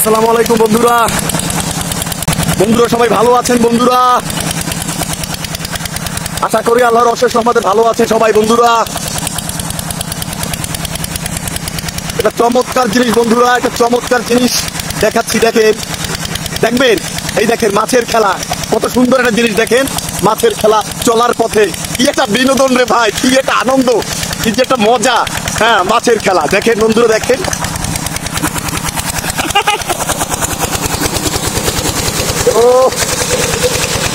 আসসালামু আলাইকুম বন্ধুরা। বন্ধুরা সবাই ভালো আছেন? বন্ধুরা আশা করি আল্লাহর অশেষ রহমতে ভালো আছে সবাই। বন্ধুরা এটা চমৎকার জিনিস, বন্ধুরা এটা চমৎকার জিনিস দেখাচ্ছি। দেখবেন, এই দেখেন মাছের খেলা, কত সুন্দর একটা জিনিস। দেখেন মাছের খেলা চলার পথে, কি একটা বিনোদন রে ভাই, কি একটা আনন্দ, কি যে একটা মজা। হ্যাঁ, মাছের খেলা দেখেন বন্ধুরা, দেখেন ও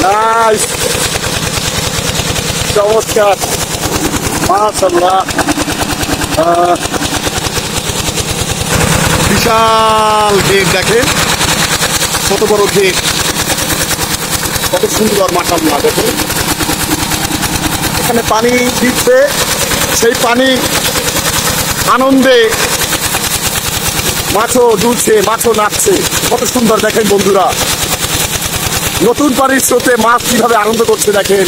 নাইস, চমৎকার, মাশাআল্লাহ। বিশাল গেট, দেখেন কত বড় গেট, কত সুন্দর, মাশাআল্লাহ। দেখুন এখানে পানি দিচ্ছে, সেই পানি আনন্দে মাছও দুলছে, মাছও নাচছে, কত সুন্দর। দেখেন বন্ধুরা, নতুন পানির স্রোতে মাছ কিভাবে আনন্দ করছে, দেখেন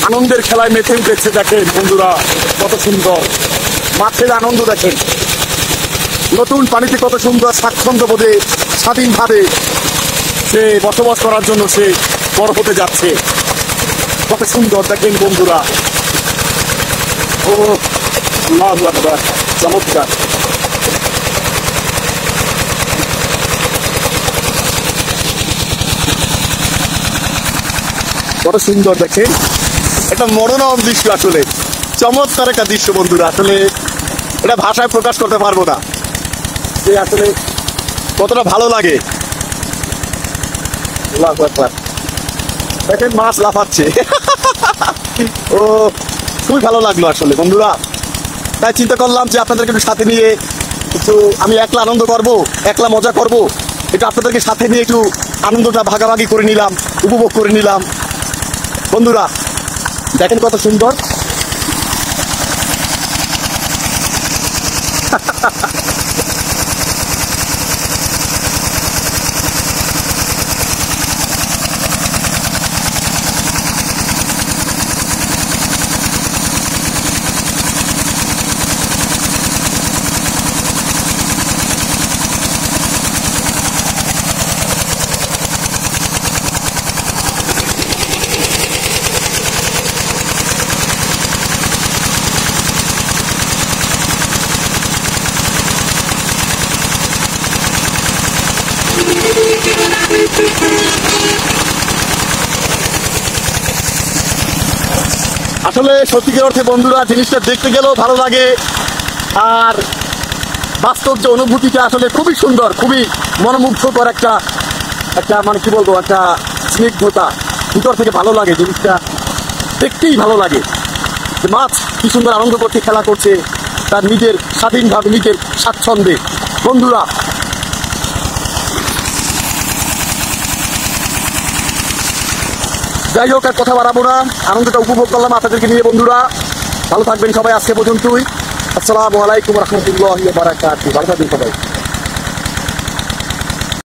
আনন্দের খেলায় মেতে উঠেছে। দেখেন বন্ধুরা কত সুন্দর মাছের আনন্দ। দেখেন নতুন পানিতে কত সুন্দর স্বাচ্ছন্দ্য বোধে স্বাধীনভাবে সে বসবাস করার জন্য সে বড় হতে যাচ্ছে, কত সুন্দর। দেখেন বন্ধুরা, ও আল্লাহু আকবার, চমৎকার। কত সুন্দর, দেখেন এটা মনোরম দৃশ্য, আসলে চমৎকার একটা দৃশ্য বন্ধুরা। আসলে এটা ভাষায় প্রকাশ করতে পারবো না যে আসলে কতটা ভালো লাগে। দেখেন মাছ লাফাচ্ছে ও খুবই ভালো লাগলো আসলে বন্ধুরা। তাই চিন্তা করলাম যে আপনাদেরকে একটু সাথে নিয়ে একটু, আমি একলা আনন্দ করব, একলা মজা করব, একটু আপনাদেরকে সাথে নিয়ে একটু আনন্দটা ভাগাভাগি করে নিলাম, উপভোগ করে নিলাম। বন্ধুরা দেখেন কত সুন্দর। আসলে সত্যিকার অর্থে বন্ধুরা জিনিসটা দেখতে গেলেও ভালো লাগে, আর বাস্তব যে অনুভূতিটা আসলে খুবই সুন্দর, খুবই মনোমুগ্ধকর একটা একটা মানে কি বলবো, একটা স্নিগ্ধতা ভিতর থেকে ভালো লাগে। জিনিসটা দেখতেই ভালো লাগে যে মাছ কি সুন্দর আনন্দ করছে, খেলা করছে তার নিজের স্বাধীনভাবে, নিজের স্বাচ্ছন্দ্যে। বন্ধুরা যাই হোক, আর কথা বাড়াবো না, আনন্দটা উপভোগ করলাম আপনাদেরকে নিয়ে। বন্ধুরা ভালো থাকবেন সবাই, আজকে পর্যন্তই। আসসালামু আলাইকুম রহমতুল্লাহি ওয়া বারাকাতুহু। ভালো থাকবেন সবাই।